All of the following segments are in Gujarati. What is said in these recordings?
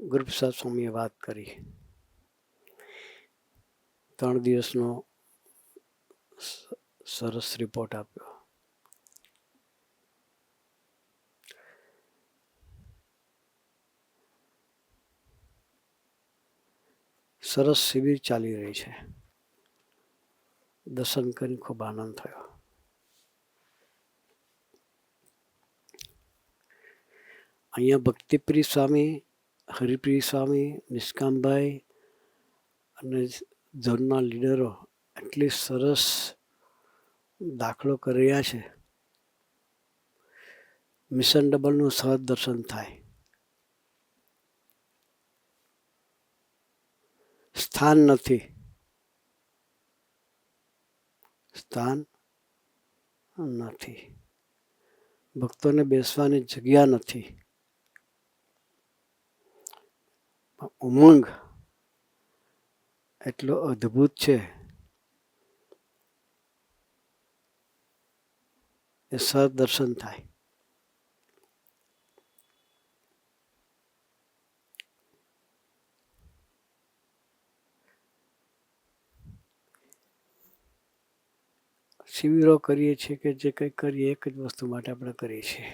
ગુરુપ્રસાદ સ્વામીએ વાત કરી. 3 દિવસનો સરસ રિપોર્ટ આપ્યો. સરસ શિબિર ચાલી રહી છે. દર્શન કરી ખૂબ આનંદ થયો. અહીંયા ભક્તિપ્રિય સ્વામી, હરિપ્રિય સ્વામી, નિષ્કામભાઈ અને ઝોનના લીડરો એટલી સરસ દાખલો કરી રહ્યા છે. મિશન ડબલનું સહજ દર્શન થાય. સ્થાન નથી, સ્થાન નથી, ભક્તોને બેસવાની જગ્યા નથી. ઉમંગ એટલો અદ્ભુત છે એ સહજ દર્શન થાય. શિબિરો કરીએ છીએ કે જે કંઈ કરીએ એક જ વસ્તુ માટે આપણે કરીએ છીએ,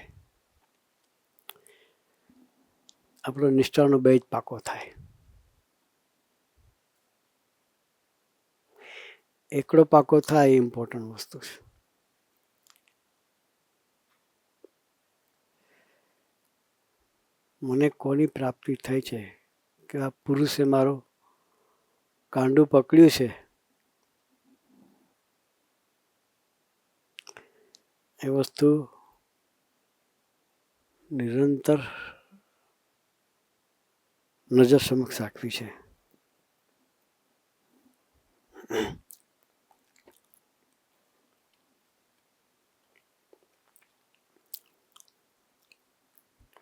આપણો નિષ્ઠાનો બેજ પાકો થાય. એકડો પાકો થાય એ ઇમ્પોર્ટન્ટ વસ્તુ છે. મને કોની પ્રાપ્તિ થઈ છે કે આ પુરુષે મારું કાંડું પકડ્યું છે એ વસ્તુ નિરંતર નજર સમક્ષ રાખવી છે.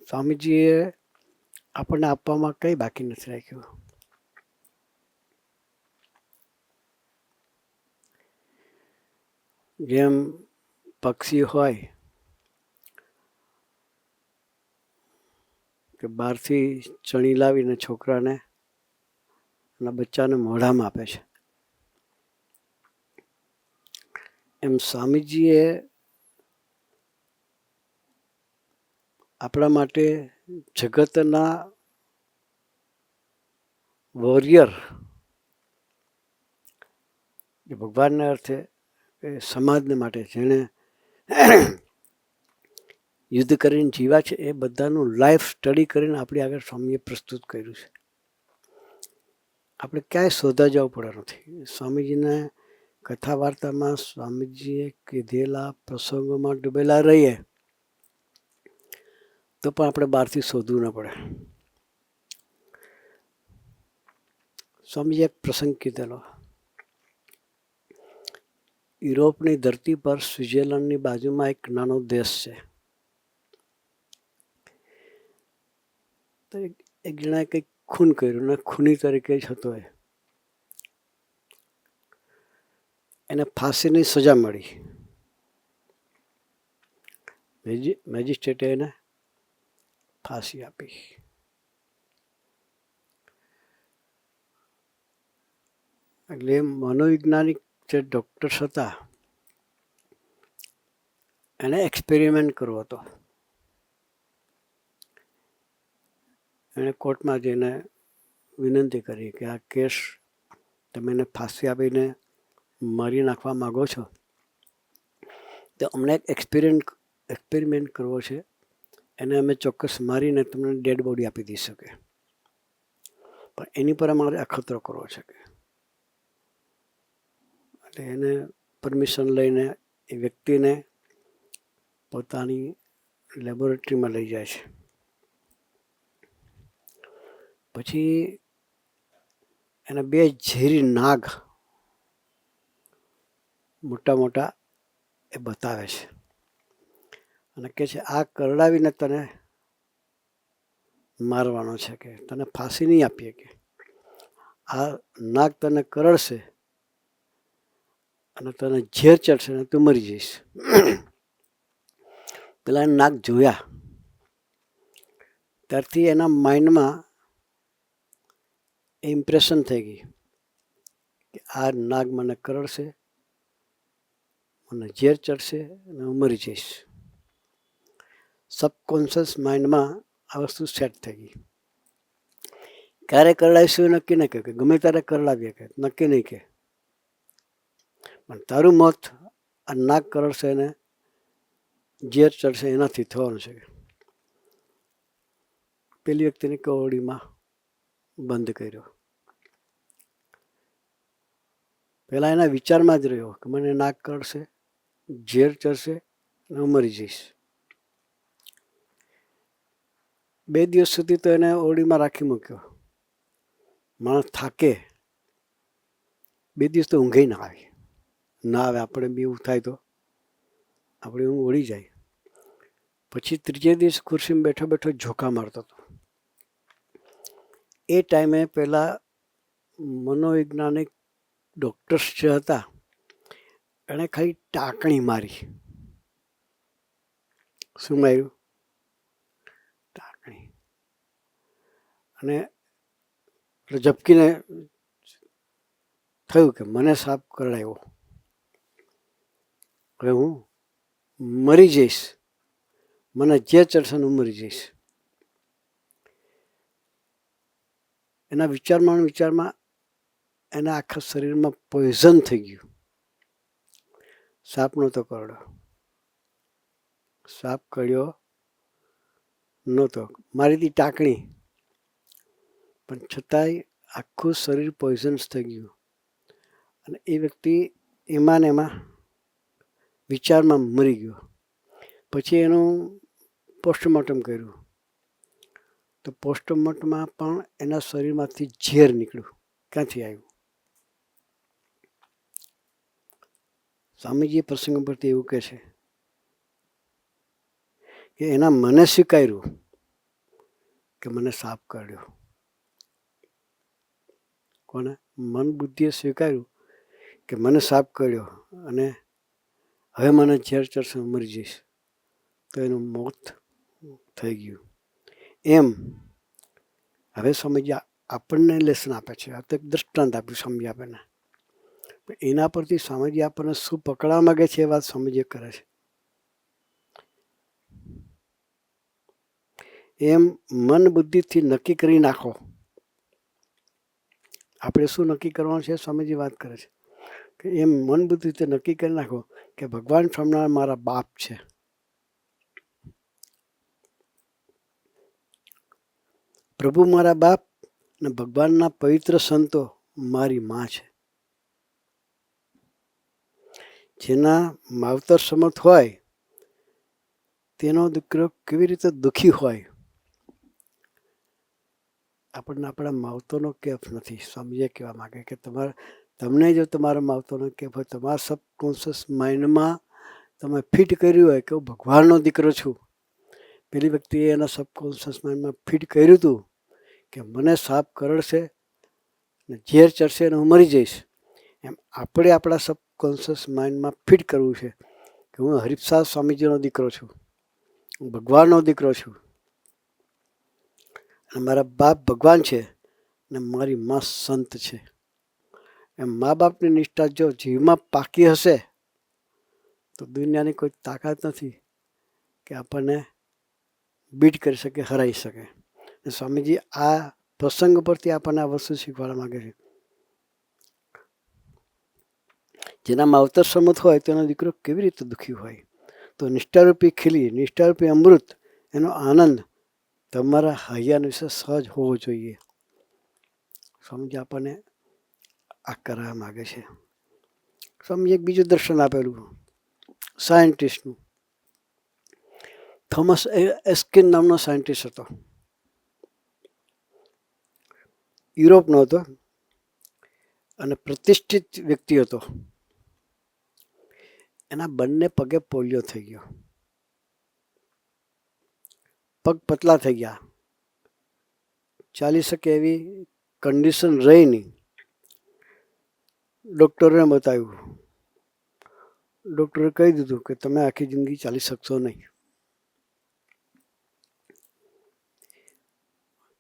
સ્વામીજીએ આપણને આપવામાં કંઈ બાકી નથી રાખ્યું. જેમ પક્ષી હોય કે બહારથી ચણી લાવીને છોકરાને અને બચ્ચાને મોઢામાં આપે છે, એમ સ્વામીજીએ આપણા માટે જગતના વોરિયર, ભગવાનના અર્થે સમાજને માટે જેણે યુદ્ધ કરીને જીવ્યા છે એ બધાનું લાઈફ સ્ટડી કરીને આપણી આગળ સ્વામીએ પ્રસ્તુત કર્યું છે. આપણે ક્યાંય શોધવા જવું પડે નથી. સ્વામીજીને કથા વાર્તામાં સ્વામીજીએ કીધેલા પ્રસંગોમાં ડૂબેલા રહીએ તો પણ આપણે બહારથી શોધવું ન પડે. સ્વામીજીએ એક પ્રસંગ કીધેલો, યુરોપની ધરતી પર સ્વિટ્ઝરલેન્ડની બાજુમાં એક નાનો દેશ છે. તો એક જણાએ કંઈક ખૂન કર્યું ને ખૂની તરીકે જ હતો. એને ફાંસીની સજા મળી. મેજિસ્ટ્રેટે એને ફાંસી આપી. એટલે મનોવૈજ્ઞાનિક જે ડૉક્ટર્સ હતા એને એક્સપેરિમેન્ટ કરવો હતો. એણે કોર્ટમાં જઈને વિનંતી કરી કે આ કેસ તમે એને ફાંસી આપીને મારી નાખવા માગો છો, તો અમને એક એક્સપેરિમેન્ટ કરવો છે. એને અમે ચોક્કસ મારીને તમને ડેડ બોડી આપી દઈ શકે, પણ એની પર અમારે અખતરો કરવો છે. એટલે એને પરમિશન લઈને એ વ્યક્તિને પોતાની લેબોરેટરીમાં લઈ જાય છે. પછી એને 2 ઝેરી નાગ મોટા મોટા એ બતાવે છે અને કહે છે આ કરડાવીને તને મારવાનો છે, કે તને ફાંસી નહીં આપીએ, કે આ નાગ તને કરડશે અને તને ઝેર ચડશે અને તું મરી જઈશ. પેલા નાગ જોયા ત્યારથી એના માઇન્ડમાં એ ઇમ્પ્રેશન થઈ ગઈ કે આ નાગ મને કરડશે, મને ઝેર ચડશે અને હું મરી જઈશ. સબકોન્શિયસ માઇન્ડમાં આ વસ્તુ સેટ થઈ ગઈ. ક્યારે કરડાઈશું એ નક્કી નહીં કહે, કે ગમે ત્યારે કરડાવીએ કે નક્કી નહીં કહે, પણ તારું મોત આ નાગ કરડશે ને ઝેર ચડશે એનાથી થવાનું છે. પેલી વ્યક્તિને કવડીમાં બંધ કર્યો. પહેલા એના વિચારમાં જ રહ્યો કે મને નાગ કરડશે, ઝેર ચડશે અને હું મરી જઈશ. 2 દિવસ સુધી તો એને ઓરડીમાં રાખી મૂક્યો. માણસ થાકે, 2 દિવસ તો ઊંઘે ના આવે. આપણે બી એવું થાય તો આપણી ઊંઘ ઉડી જાય. પછી 3જે દિવસ ખુરશીમાં બેઠો બેઠો ઝોકા મારતો હતો. એ ટાઈમે પેલા મનોવૈજ્ઞાનિક ડૉક્ટર્સ જે હતા એણે ખાલી ટાંકણી મારી. શું માર્યું? ટાંકણી. અને ઝબકીને થયું કે મને સાપ કરડાયો, હવે હું મરી જઈશ, મને જે ચડશે હું મરી જઈશ. એના વિચારમાં એના આખા શરીરમાં પોઈઝન થઈ ગયું. સાપ નહોતો કરડ્યો, સાપ કરડ્યો નહોતો, મારી હતી ટાંકણી, પણ છતાંય આખું શરીર પોઈઝન્સ થઈ ગયું. અને એ વ્યક્તિ એમાં ને એમાં વિચારમાં મરી ગયો. પછી એનું પોસ્ટમોર્ટમ કર્યું તો પોસ્ટમોર્ટમમાં પણ એના શરીરમાંથી ઝેર નીકળ્યું. ક્યાંથી આવ્યું? સ્વામીજી પ્રસંગ પરથી એવું કહે છે કે એના મને સ્વીકાર્યું કે મને સાપ કરડ્યો. કોને? મન બુદ્ધિએ સ્વીકાર્યું કે મને સાપ કરડ્યો અને હવે મને ઝેર ચડશે, મરી જઈશ, તો એનું મોત થઈ ગયું. એમ હવે સ્વામીજી આપણને લેસન આપે છે. આ તો એક દૃષ્ટાંત આપ્યું સ્વામીજી આપણને. એના પરથી સ્વામીજી આપણને શું પકડવા માગે છે એ વાત સ્વામીજી કરે છે. એમ મન બુદ્ધિથી નક્કી કરી નાખો. આપણે શું નક્કી કરવાનું છે સ્વામીજી વાત કરે છે કે એમ મન બુદ્ધિથી નક્કી કરી નાખો કે ભગવાન સ્વામિનારાયણ મારા બાપ છે. પ્રભુ મારા બાપ અને ભગવાનના પવિત્ર સંતો મારી માં છે. જેના માવતર સમર્થ હોય તેનો દીકરો કેવી રીતે દુઃખી હોય. આપણને આપણા માવતરનો કેફ નથી. સ્વામીએ કહેવા માગે કે તમને જો તમારા માવતરનો કેફ હોય, તમારા સબકોન્શિયસ માઇન્ડમાં તમે ફિટ કર્યું હોય કે હું ભગવાનનો દીકરો છું. પેલી વ્યક્તિએ એના સબકોન્શિયસ માઇન્ડમાં ફિટ કર્યું હતું કે મને સાપ કરડશે ને ઝેર ચડશે અને હું મરી જઈશ. એમ આપણે આપણા સબકોન્શિયસ માઇન્ડમાં ફિટ કરવું છે કે હું હરિપ્રસાદ સ્વામીજીનો દીકરો છું, હું ભગવાનનો દીકરો છું અને મારા બાપ ભગવાન છે ને મારી માં સંત છે. એમ મા બાપની નિષ્ઠા જો જીવમાં પાકી હશે તો દુનિયાની કોઈ તાકાત નથી કે આપણને બીટ કરી શકે, હરાઈ શકે. સ્વામીજી આ પ્રસંગ પરથી આપણને આ વસ્તુ શીખવાડવા માંગે છે. જેના માવતર સમત હોય તેનો દીકરો કેવી રીતે દુઃખી હોય. તો નિષ્ઠારૂપી ખીલી, નિષ્ઠારૂપી અમૃત, એનો આનંદ તમારા હૈયા વિશે સહજ હોવો જોઈએ. સ્વામીજી આપણને આ કરવા માગે છે. સ્વામીજી એક બીજું દર્શન આપેલું સાયન્ટિસ્ટનું. થોમસ એસ્કિન નામનો સાયન્ટિસ્ટ હતો. યુરોપનો હતો અને પ્રતિષ્ઠિત વ્યક્તિ હતો. એના બંને પગે પોલિયો થઈ ગયો, પગ પતલા થઈ ગયા, ચાલી શકે એવી કન્ડિશન રહી નહીં. ડૉક્ટરને બતાવ્યું. ડૉક્ટરે કહી દીધું કે તમે આખી જિંદગી ચાલી શકશો નહીં,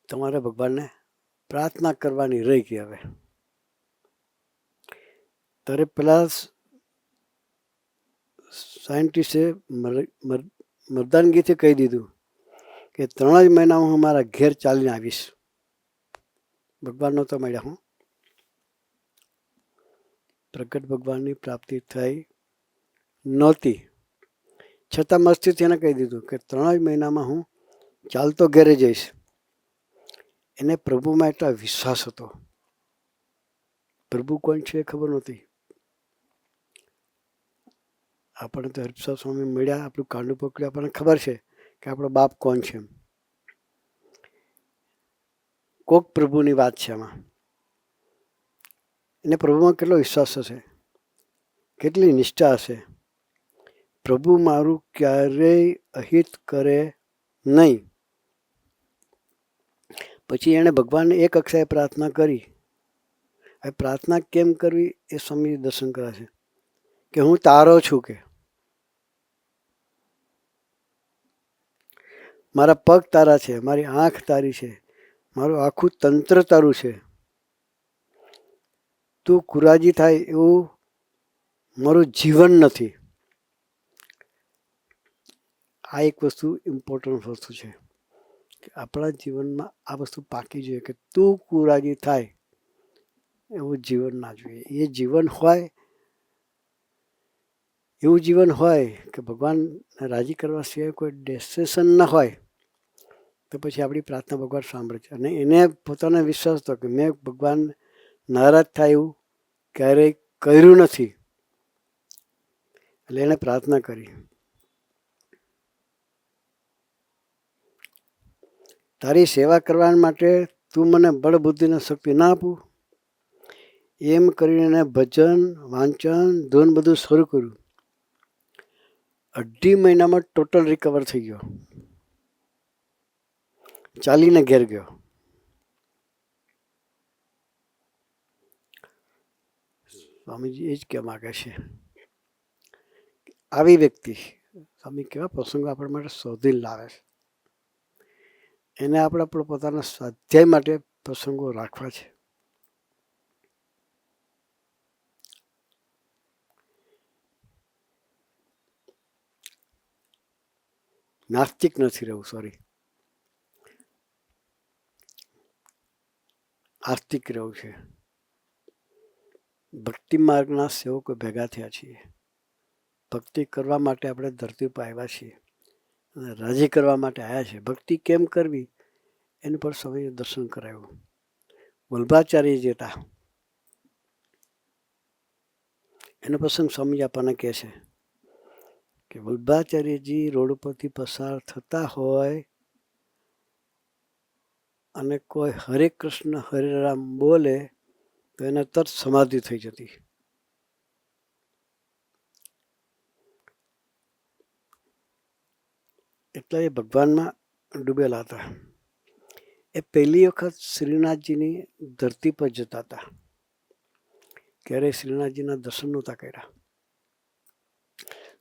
તમારે ભગવાનને પ્રાર્થના કરવાની રહી ગઈ. હવે ત્યારે પેલા સાયન્ટિસ્ટે મર્દાનગીથી કહી દીધું કે 3 જ મહિનામાં હું મારા ઘેર ચાલીને આવીશ. ભગવાન નહોતો મળ્યા. હું પ્રગટ ભગવાનની પ્રાપ્તિ થઈ નહોતી, છતાં મસ્તીથી એને કહી દીધું કે 3 જ મહિનામાં હું ચાલતો ઘેરે જઈશ. એને પ્રભુમાં એટલો વિશ્વાસ હતો. પ્રભુ કોણ છે એ ખબર નહોતી. આપણને તો હરિપ્રસાદ સ્વામી મળ્યા, આપણું કાંડું પકડ્યું, આપણને ખબર છે કે આપણો બાપ કોણ છે. કોક પ્રભુની વાત છે આમાં. એને પ્રભુમાં કેટલો વિશ્વાસ હશે, કેટલી નિષ્ઠા હશે. પ્રભુ મારું ક્યારેય અહિત કરે નહીં. પછી એણે ભગવાનને એક અક્ષરે પ્રાર્થના કરી. હવે પ્રાર્થના કેમ કરવી એ સ્વામી દર્શન કરાશે કે હું તારો છું, કે મારા પગ તારા છે, મારી આંખ તારી છે, મારું આખું તંત્ર તારું છે. તું કુરાજી થાય એવું મારું જીવન નથી. આ એક વસ્તુ ઇમ્પોર્ટન્ટ વસ્તુ છે કે આપણા જીવનમાં આ વસ્તુ પાકી જોઈએ કે તું કુરાજી થાય એવું જીવન ના જોઈએ. એ જીવન હોય, એવું જીવન હોય કે ભગવાન રાજી કરવા સિવાય કોઈ ડેસ્ટિનેશન ના હોય, તો પછી આપણી પ્રાર્થના ભગવાન સાંભળે છે. અને એને પોતાનો વિશ્વાસ હતો કે મેં ભગવાન નારાજ થાય એવું ક્યારેય કર્યું નથી. એટલે એણે પ્રાર્થના કરી, તારી સેવા કરવા માટે તું મને બળ બુદ્ધિ ને શક્તિ ના આપું. એમ કરીને ભજન, વાંચન, ધૂન બધું શરૂ કર્યું. 2.5 મહિનામાં ટોટલ રિકવર થઈ ગયો. ચાલીને ઘેર ગયો. સ્વામીજી એ જ કહેવા માગે છે. આવી વ્યક્તિ, સ્વામી કેવા પ્રસંગો આપણા માટે શોધી લાવે છે. એને આપણે પોતાના સ્વાધ્યાય માટે પ્રસંગો રાખવા છે. નાસ્તિક નથી રહેવું, સોરી, આસ્તિક રહેવું છે. ભક્તિ માર્ગના સેવકો ભેગા થયા છીએ. ભક્તિ કરવા માટે આપણે ધરતી પર આવ્યા છીએ અને રાજી કરવા માટે આવ્યા છે. ભક્તિ કેમ કરવી એનું પર સ્વામીએ દર્શન કરાવ્યું. વલ્ભાચાર્ય જે હતા એનો પ્રસંગ સ્વામી આપણને કહે છે કે વલ્ભાચાર્યજી રોડ ઉપરથી પસાર થતા હોય અને કોઈ હરે કૃષ્ણ હરે રામ બોલે તો એને તરત સમાધિ થઈ જતી. એટલે એ ભગવાનમાં ડૂબેલા હતા. એ પહેલી વખત શ્રીનાથજીની ધરતી પર જતા હતા. ક્યારેય શ્રીનાથજીના દર્શન નહોતા કર્યા.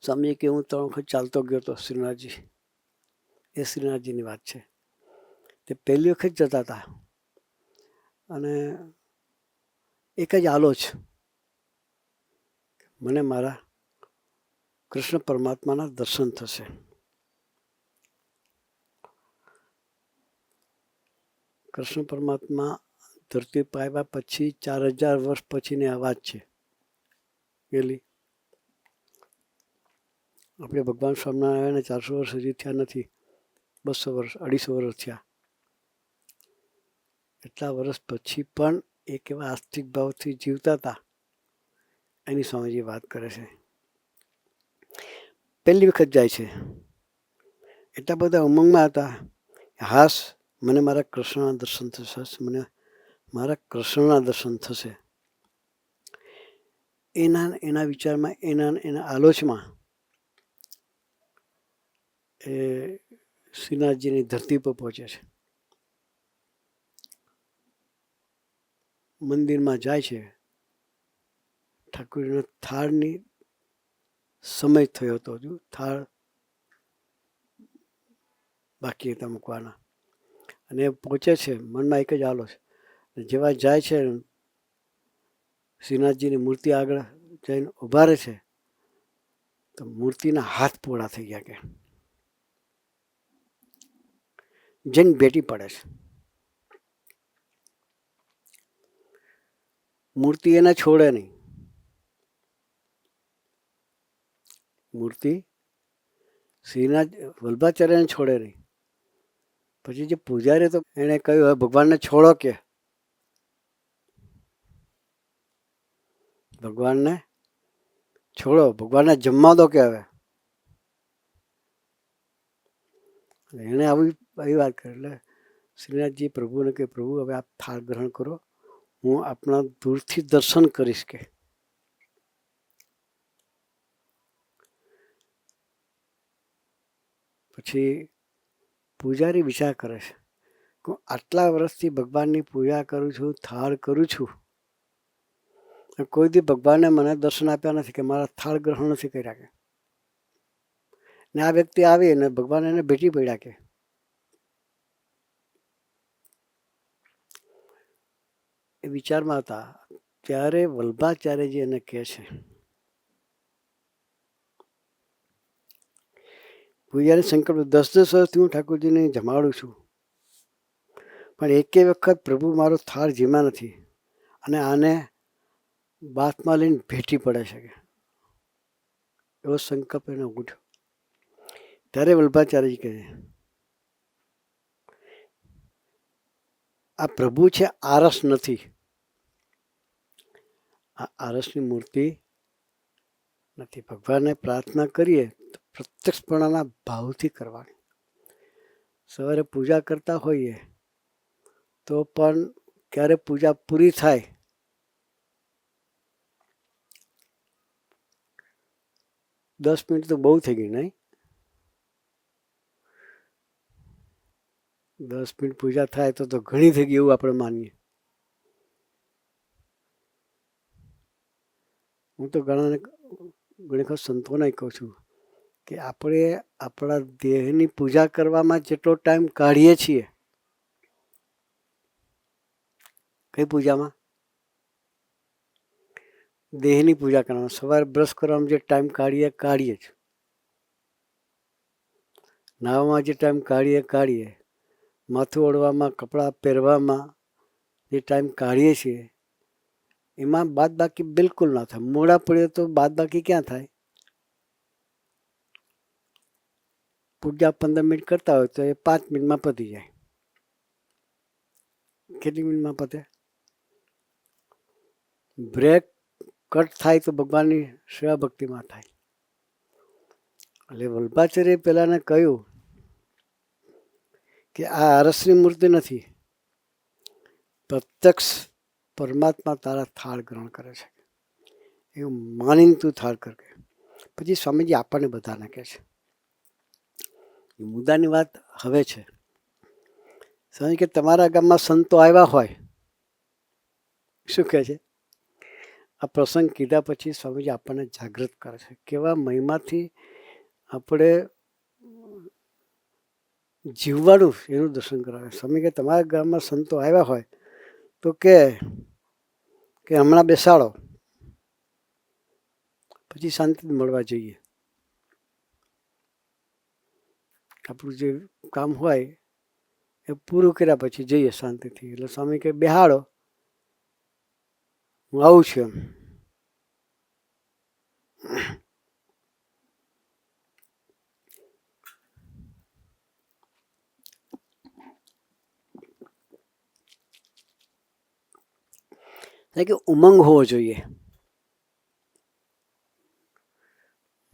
સ્વામી કે હું 3 વખત ચાલતો ગયો હતો શ્રીનાથજી. એ શ્રીનાથજીની વાત છે. તે પહેલી વખત જતા હતા અને એક જ આલોચ, મને મારા કૃષ્ણ પરમાત્માના દર્શન થશે. કૃષ્ણ પરમાત્મા ધરતી પર આવ્યા પછી 4000 વર્ષ પછીની આ વાત છે. પેલી આપણે ભગવાન સ્વામિનારાયણને 400 વર્ષ હજી થયા નથી, 200 વર્ષ 250 વર્ષ થયા. એટલા વર્ષ પછી પણ એક એવા આસ્તિક ભાવથી જીવતા હતા. એની સ્વામીજી વાત કરે છે. પહેલી વખત જાય છે. એટલા બધા ઉમંગમાં હતા, હાશ મને મારા કૃષ્ણના દર્શન થશે, મને મારા કૃષ્ણના દર્શન થશે. એના વિચારમાં, એના આલોચમાં એ શ્રીનાથજીની ધરતી પર પહોંચે છે. મંદિરમાં જાય છે. ઠાકોરજીના થાળની સમય થયો હતો, હજુ થાળ બાકી હતા મૂકવાના. અને પહોંચે છે. મનમાં એક જ આલો છે, જેવા જાય છે શ્રીનાથજીની મૂર્તિ આગળ જઈને ઊભા રહે છે તો મૂર્તિના હાથ પોળા થઈ ગયા કે જઈને ભેટી પડે છે. મૂર્તિ એને છોડે નહીં. મૂર્તિ શ્રીનાથ વલ્ભાચાર્યને છોડે નહીં. પછી જે પૂજારી તો એને કહ્યું હવે ભગવાનને છોડો કે ભગવાનને છોડો, ભગવાનને જમવા દો કે હવે. એને આવી વાત કરી એટલે શ્રીનાથજી પ્રભુને કે પ્રભુ હવે આપ થાળ ગ્રહણ કરો, હું આપણા દૂરથી દર્શન કરીશ કે. પછી પૂજારી વિચાર કરે છે કે આટલા વર્ષથી ભગવાનની પૂજા કરું છું, થાળ કરું છું, કોઈ દી ભગવાને મને દર્શન આપ્યા નથી કે મારા થાળ ગ્રહણ નથી કર્યા કે. ને આ વ્યક્તિ આવી અને ભગવાન એને ભેટી પડ્યા કે. એ વિચારમાં હતા ત્યારે વલ્ભાચાર્યજી એને કહે છે પૂજારી સંકલ્પ 10-10 વર્ષથી હું ઠાકોરજીને જમાડું છું પણ એકે વખત પ્રભુ મારો થાળ જીમા નથી અને આને બાથમાં લઈને ભેટી પડે છે કે એવો સંકલ્પ એને ઉઠ્યો. ત્યારે વલ્ભાચાર્યજી કહે આ પ્રભુ છે, આરસ નથી. આ આરસની મૂર્તિ નથી. ભગવાનને પ્રાર્થના કરીએ તો પ્રત્યક્ષપણાના ભાવથી કરવાની. સવારે પૂજા કરતા હોઈએ તો પણ ક્યારે પૂજા પૂરી થાય દસ મિનિટ તો બહુ થઈ ગઈ નહીં? 10 મિનિટ પૂજા થાય તો ઘણી થઈ ગઈ એવું આપણે માનીએ. હું તો ઘણી વખત સંતોને કહું છું કે આપણે આપણા દેહની પૂજા કરવામાં જેટલો ટાઈમ કાઢીએ છીએ, કઈ પૂજામાં? દેહની પૂજા કરવામાં. સવારે બ્રશ કરવામાં જે ટાઈમ કાઢીએ જ. નાહવામાં જે ટાઈમ કાઢીએ, માથું ઓળવામાં, કપડાં પહેરવામાં જે ટાઈમ કાઢીએ છીએ એમાં બાદ બાકી બિલકુલ ના થાય. મોડા પડે તો બાદ બાકી ક્યાં થાય? પૂજા 15 મિનિટ કરતા હોય તો એ 5 મિનિટમાં પતી જાય. કેટલી મિનિટમાં પતે? બ્રેક કટ થાય તો ભગવાનની સેવા ભક્તિમાં થાય. એટલે વલ્ભાચાર્ય પેલાને કહ્યું કે આ આરસની મૂર્તિ નથી, પ્રત્યક્ષ પરમાત્મા તારા થાળ ગ્રહણ કરે છે એવું માનીને તું થાળ કર. પછી સ્વામીજી આપણને બધાને કહે છે, મુદ્દાની વાત હવે છે સ્વામી કે તમારા ગામમાં સંતો આવ્યા હોય, શું કહે છે? આ પ્રસંગ કીધા પછી સ્વામીજી આપણને જાગૃત કરે છે કેવા મહિમાથી આપણે જીવવાનું એનું દર્શન કરાવે. સ્વામી કે તમારા ગામમાં સંતો આવ્યા હોય તો કે હમણાં બેસાડો, પછી શાંતિથી મળવા જઈએ. આપણું જે કામ હોય એ પૂરું કર્યા પછી જઈએ શાંતિથી. એટલે સ્વામી કે બેહાડો, હું આવું છું એમ. કે ઉમંગ હોવો જોઈએ.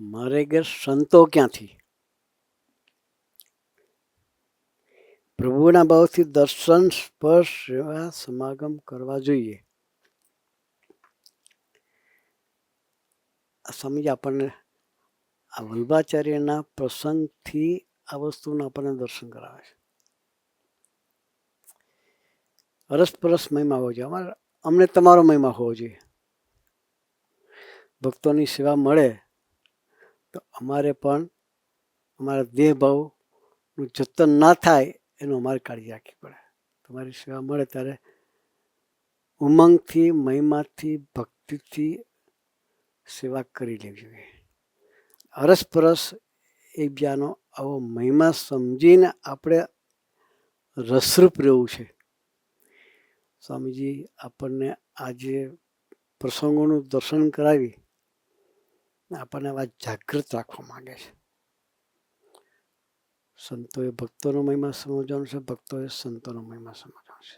મારે ઘેર સંતો ક્યાંથી? પ્રભુના ભાવથી દર્શન, સ્પર્શ, સેવા, સમાગમ કરવા જોઈએ. સ્વામીજી આપણને આ વલ્ભાચાર્યના પ્રસંગથી આ વસ્તુનું આપણને દર્શન કરાવે છે. અરસપરસ મહિમા હોવો જોઈએ. અમને તમારો મહિમા હોવો જોઈએ. ભક્તોની સેવા મળે તો અમારે પણ અમારા દેહ ભાવનું જતન ના થાય એનું અમારે કાળજી રાખવી પડે. તમારી સેવા મળે ત્યારે ઉમંગથી, મહિમાથી, ભક્તિથી સેવા કરી લેવી જોઈએ. અરસપરસ એકબીજાનો આવો મહિમા સમજીને આપણે રસરૂપ રહેવું છે. સ્વામીજી આપણને આજે પ્રસંગોનું દર્શન કરાવી આપણને આવા જાગૃત રાખવા માંગે છે. સંતોએ ભક્તોનો મહિમા સમજવાનો છે, ભક્તોએ સંતોનો મહિમા સમજવાનો છે.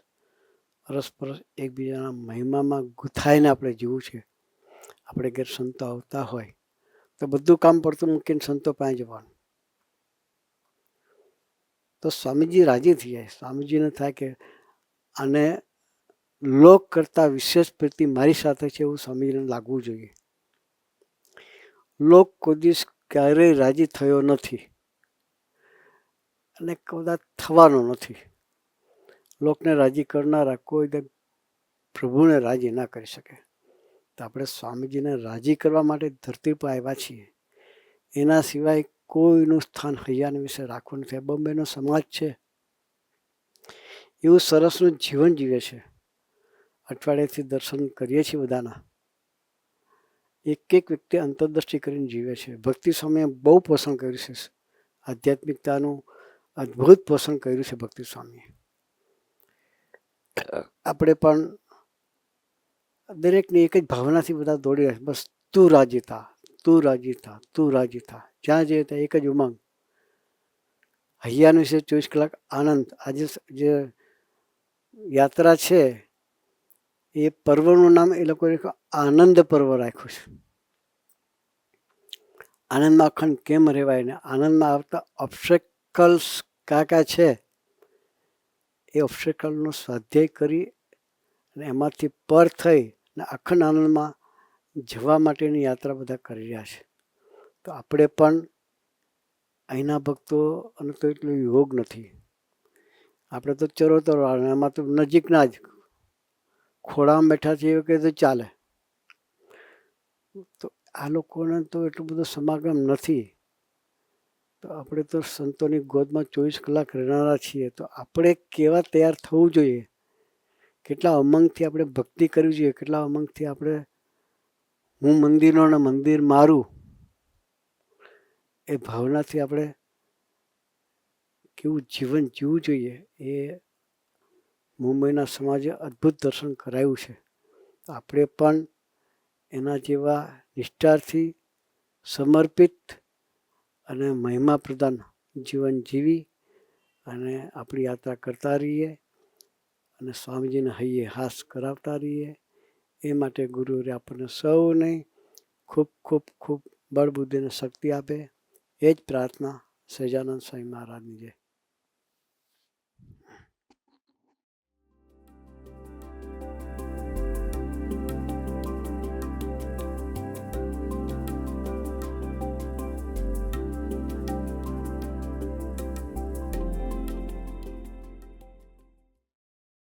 અરસપરસ એકબીજાના મહિમામાં ગૂંથાઈને આપણે જીવવું છે. આપણે ઘેર સંતો આવતા હોય તો બધું કામ પડતું મૂકીને સંતો પાસે જવાનું. તો સ્વામીજી રાજી થઈ જાય. સ્વામીજીને થાય કે આને લોક કરતાં વિશેષ પ્રીતિ મારી સાથે છે એવું સ્વામીજીને લાગવું જોઈએ. લોક કોઈ દિવસ ક્યારેય રાજી થયો નથી અને કદાચ થવાનો નથી. લોકને રાજી કરનારા કોઈ પ્રભુને રાજી ના કરી શકે. તો આપણે સ્વામીજીને રાજી કરવા માટે ધરતી પર આવ્યા છીએ. એના સિવાય કોઈનું સ્થાન હૈયાના વિશે રાખવું નથી. બોમ્બેનો સમાજ છે એવું સરસનું જીવન જીવે છે. અઠવાડિયેથી દર્શન કરીએ છીએ બધાના. એક એક વ્યક્તિ અંતરદ્રષ્ટિ કરીને જીવે છે. ભક્તિ સ્વામીએ બહુ પોષણ કર્યું છે. આધ્યાત્મિકતાનું અદ્ભુત પોષણ કર્યું છે ભક્તિ સ્વામીએ. આપણે પણ દરેકની એક જ ભાવનાથી બધા દોડી રહ્યા છે. બસ તું રાજી થા, તું રાજી થા, તું રાજી થા. જ્યાં જઈએ ત્યાં એક જ ઉમંગ. હૈયાનો વિશે 24 કલાક આનંદ. આજે જે યાત્રા છે એ પર્વનું નામ એ લોકોએ આનંદ પર્વ રાખ્યું છે. આનંદમાં અખંડ કેમ રહેવાય ને આનંદમાં આવતા ઓબ્સ્ટેકલ્સ કયા છે એ ઓબ્સ્ટેકલનો સ્વાધ્યાય કરી અને એમાંથી પર થઈ અને અખંડ આનંદમાં જવા માટેની યાત્રા બધા કરી રહ્યા છે. તો આપણે પણ અહીંના ભક્તો અને તો એટલો યોગ નથી. આપણે તો ચરોતર એમાં તો નજીકના જ ખોળામાં બેઠા છીએ કે તો ચાલે. તો આ લોકોને તો એટલું બધું સમાગમ નથી. તો આપણે તો સંતોની ગોદમાં 24 કલાક રહેનારા છીએ. તો આપણે કેવા તૈયાર થવું જોઈએ, કેટલા ઉમંગથી આપણે ભક્તિ કરવી જોઈએ, કેટલા ઉમંગથી આપણે હું મંદિરનો ને મંદિર મારું એ ભાવનાથી આપણે કેવું જીવન જીવવું જોઈએ એ મુંબઈના સમાજે અદ્ભુત દર્શન કરાવ્યું છે. આપણે પણ એના જેવા નિષ્ઠાથી સમર્પિત અને મહિમા પ્રધાન જીવન જીવી અને આપણી યાત્રા કરતા રહીએ અને સ્વામીજીને હૈયે હાસ કરાવતા રહીએ. એ માટે ગુરુએ આપણને સૌને ખૂબ ખૂબ ખૂબ બળ બુદ્ધિ અને શક્તિ આપે. એ જ પ્રાર્થના સહજાનંદ સ્વામી મહારાજની જય.